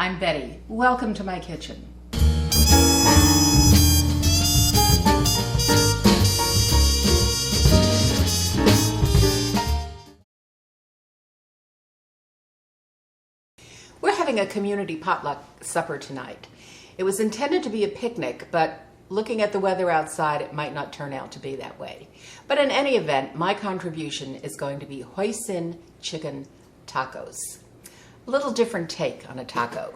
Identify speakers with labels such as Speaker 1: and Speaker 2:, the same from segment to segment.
Speaker 1: I'm Betty. Welcome to my kitchen. We're having a community potluck supper tonight. It was intended to be a picnic, but looking at the weather outside, it might not turn out to be that way. But in any event, my contribution is going to be Hoisin chicken tacos. A little different take on a taco.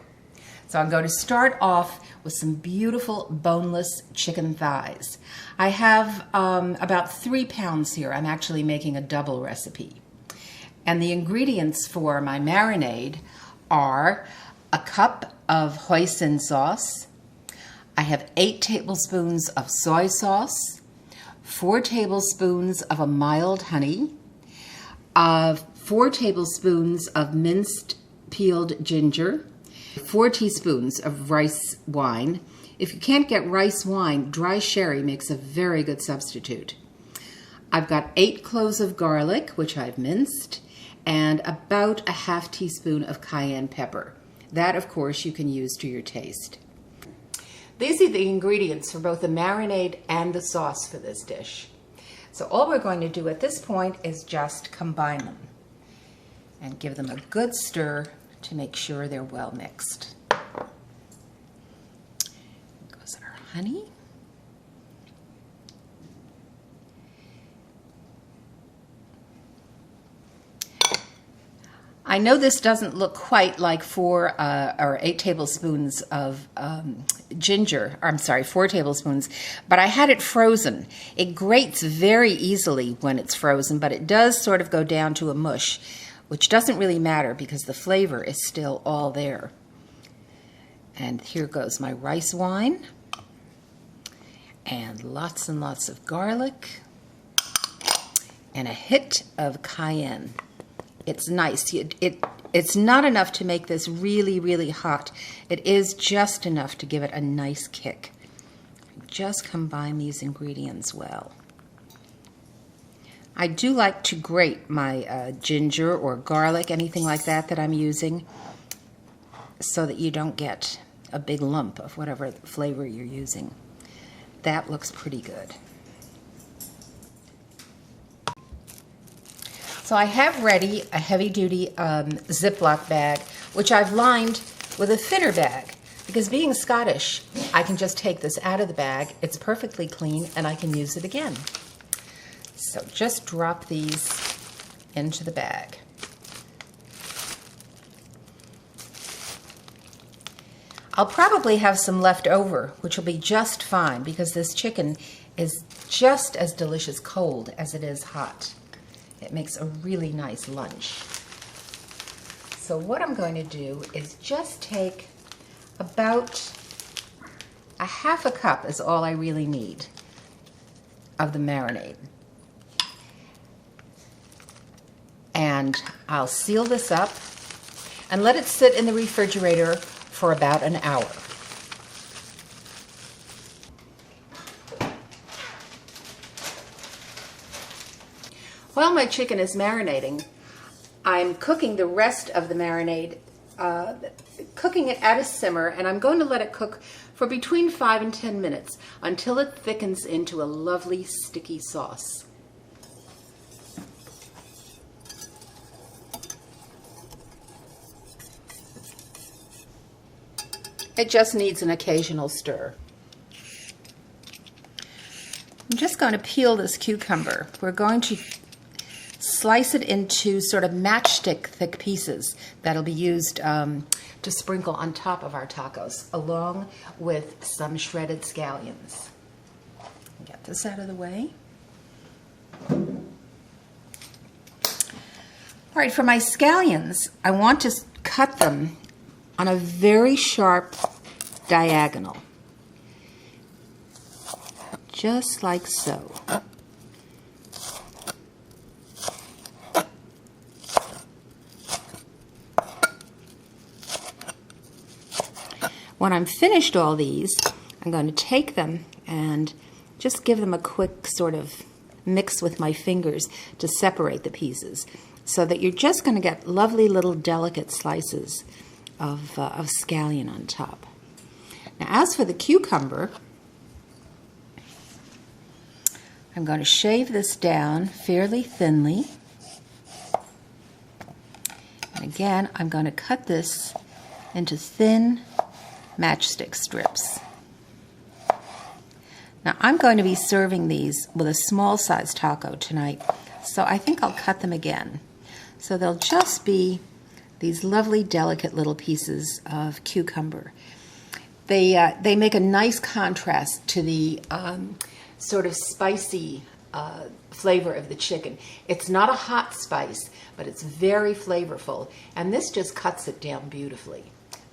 Speaker 1: So I'm going to start off with some beautiful boneless chicken thighs. I have about 3 pounds here. I'm actually making a double recipe. And the ingredients for my marinade are a cup of hoisin sauce. I have 8 tablespoons of soy sauce, 4 tablespoons of a mild honey, 4 tablespoons of minced peeled ginger, 4 teaspoons of rice wine. If you can't get rice wine, dry sherry makes a very good substitute. I've got 8 cloves of garlic, which I've minced, and about a half teaspoon of cayenne pepper. That, of course, you can use to your taste. These are the ingredients for both the marinade and the sauce for this dish. So all we're going to do at this point is just combine them and give them a good stir to make sure they're well mixed. Goes our honey. I know this doesn't look quite like 4 or 8 tablespoons of ginger, or I'm sorry, 4 tablespoons, but I had it frozen. It grates very easily when it's frozen, but it does sort of go down to a mush, which doesn't really matter because the flavor is still all there. And here goes my rice wine, and lots of garlic, and a hit of cayenne. It's nice. It's not enough to make this really, really hot. It is just enough to give it a nice kick. Just combine these ingredients well. I do like to grate my ginger or garlic, anything like that I'm using, so that you don't get a big lump of whatever flavor you're using. That looks pretty good. So I have ready a heavy-duty Ziploc bag, which I've lined with a thinner bag, because being Scottish, I can just take this out of the bag. It's perfectly clean, and I can use it again. So just drop these into the bag. I'll probably have some left over, which will be just fine, because this chicken is just as delicious cold as it is hot. It makes a really nice lunch. So what I'm going to do is just take about a half a cup is all I really need of the marinade. And I'll seal this up and let it sit in the refrigerator for about an hour. While my chicken is marinating, I'm cooking the rest of the marinade, cooking it at a simmer, and I'm going to let it cook for between 5 and 10 minutes until it thickens into a lovely sticky sauce. It just needs an occasional stir. I'm just going to peel this cucumber. We're going to slice it into sort of matchstick thick pieces that'll be used to sprinkle on top of our tacos, along with some shredded scallions. Get this out of the way. All right, for my scallions, I want to cut them on a very sharp diagonal, just like so. When I'm finished all these, I'm going to take them and just give them a quick sort of mix with my fingers to separate the pieces, so that you're just going to get lovely little delicate slices of scallion on top. Now, as for the cucumber, I'm going to shave this down fairly thinly. And again, I'm going to cut this into thin matchstick strips. Now, I'm going to be serving these with a small size taco tonight, so I think I'll cut them again. So they'll just be these lovely, delicate little pieces of cucumber. They make a nice contrast to the sort of spicy flavor of the chicken. It's not a hot spice, but it's very flavorful, and this just cuts it down beautifully.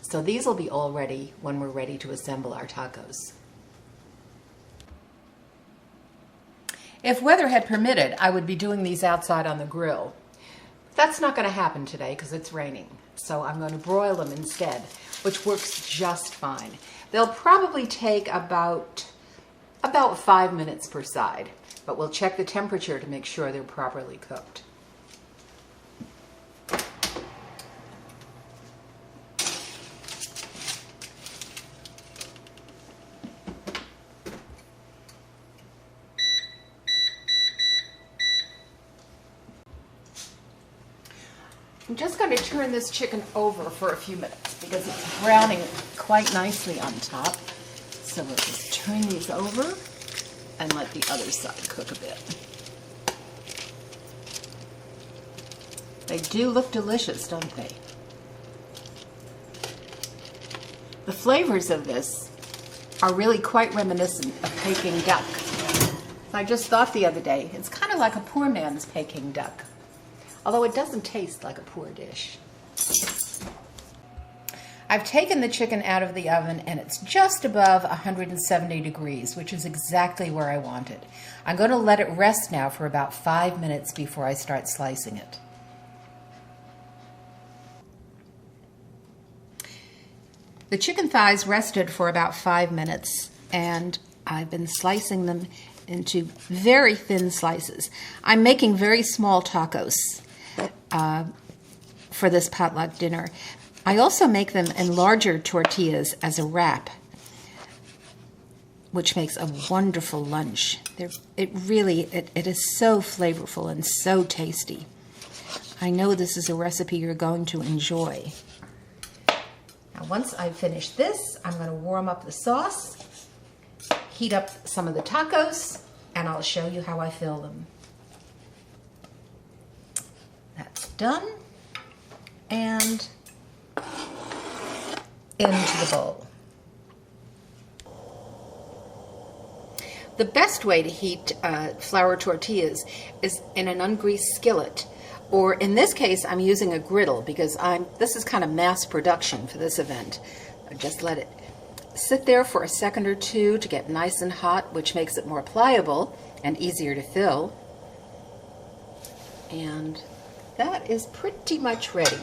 Speaker 1: So these will be all ready when we're ready to assemble our tacos. If weather had permitted, I would be doing these outside on the grill. That's not going to happen today because it's raining, so I'm going to broil them instead, which works just fine. They'll probably take about 5 minutes per side, but we'll check the temperature to make sure they're properly cooked. I'm just going to turn this chicken over for a few minutes because it's browning quite nicely on top. So we'll just turn these over and let the other side cook a bit. They do look delicious, don't they? The flavors of this are really quite reminiscent of Peking duck. I just thought the other day, it's kind of like a poor man's Peking duck, although it doesn't taste like a poor dish. I've taken the chicken out of the oven and it's just above 170 degrees, which is exactly where I want it. I'm going to let it rest now for about 5 minutes before I start slicing it. The chicken thighs rested for about 5 minutes and I've been slicing them into very thin slices. I'm making very small tacos for this potluck dinner. I also make them in larger tortillas as a wrap, which makes a wonderful lunch. It is so flavorful and so tasty. I know this is a recipe you're going to enjoy. Now, once I've finished this, I'm going to warm up the sauce, heat up some of the tacos, and I'll show you how I fill them. That's done. And into the bowl. The best way to heat flour tortillas is in an ungreased skillet, or in this case I'm using a griddle because this is kind of mass production for this event. I just let it sit there for a second or two to get nice and hot, which makes it more pliable and easier to fill. And that is pretty much ready.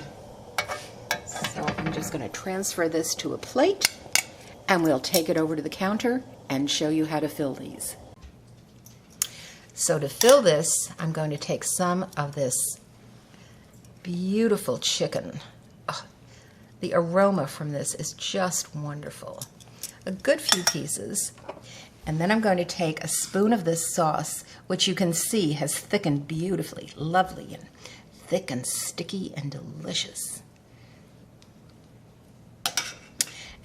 Speaker 1: So I'm just going to transfer this to a plate and we'll take it over to the counter and show you how to fill these. So to fill this, I'm going to take some of this beautiful chicken. Oh, the aroma from this is just wonderful. A good few pieces. And then I'm going to take a spoon of this sauce, which you can see has thickened beautifully, lovely and thick and sticky and delicious.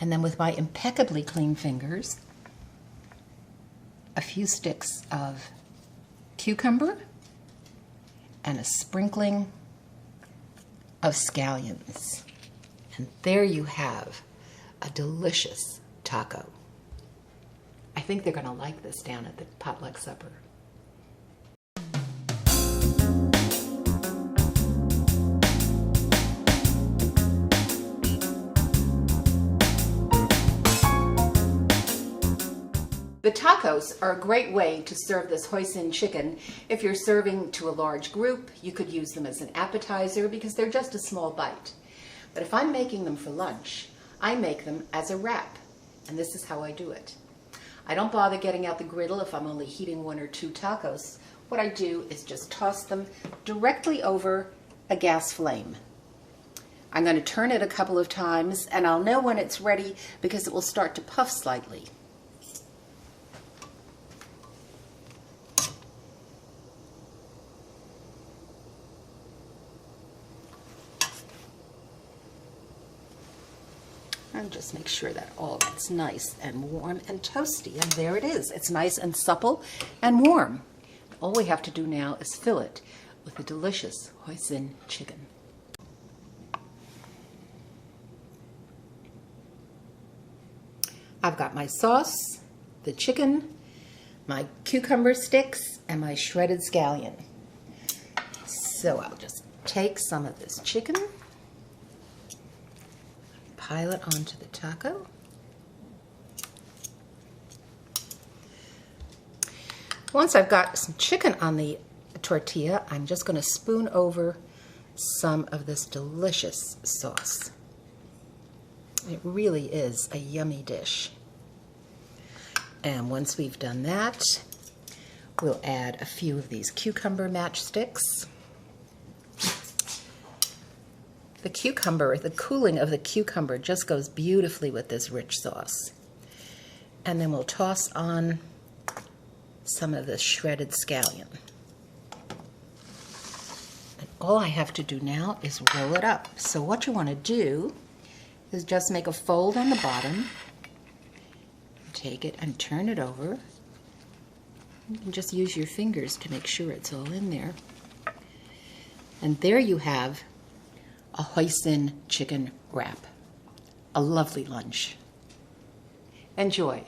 Speaker 1: And then with my impeccably clean fingers, a few sticks of cucumber and a sprinkling of scallions. And there you have a delicious taco. I think they're going to like this down at the potluck supper. The tacos are a great way to serve this Hoisin chicken. If you're serving to a large group, you could use them as an appetizer because they're just a small bite. But if I'm making them for lunch, I make them as a wrap, and this is how I do it. I don't bother getting out the griddle if I'm only heating 1 or 2 tacos. What I do is just toss them directly over a gas flame. I'm going to turn it a couple of times, and I'll know when it's ready because it will start to puff slightly. And just make sure that all that's nice and warm and toasty. And there it is. It's nice and supple and warm. All we have to do now is fill it with the delicious Hoisin chicken. I've got my sauce, the chicken, my cucumber sticks, and my shredded scallion. So I'll just take some of this chicken, pile it onto the taco. Once I've got some chicken on the tortilla, I'm just going to spoon over some of this delicious sauce. It really is a yummy dish. And once we've done that, we'll add a few of these cucumber matchsticks. The cucumber, the cooling of the cucumber just goes beautifully with this rich sauce. And then we'll toss on some of this shredded scallion. And all I have to do now is roll it up. So what you want to do is just make a fold on the bottom, take it and turn it over. You can just use your fingers to make sure it's all in there. And there you have a Hoisin chicken wrap. A lovely lunch. Enjoy.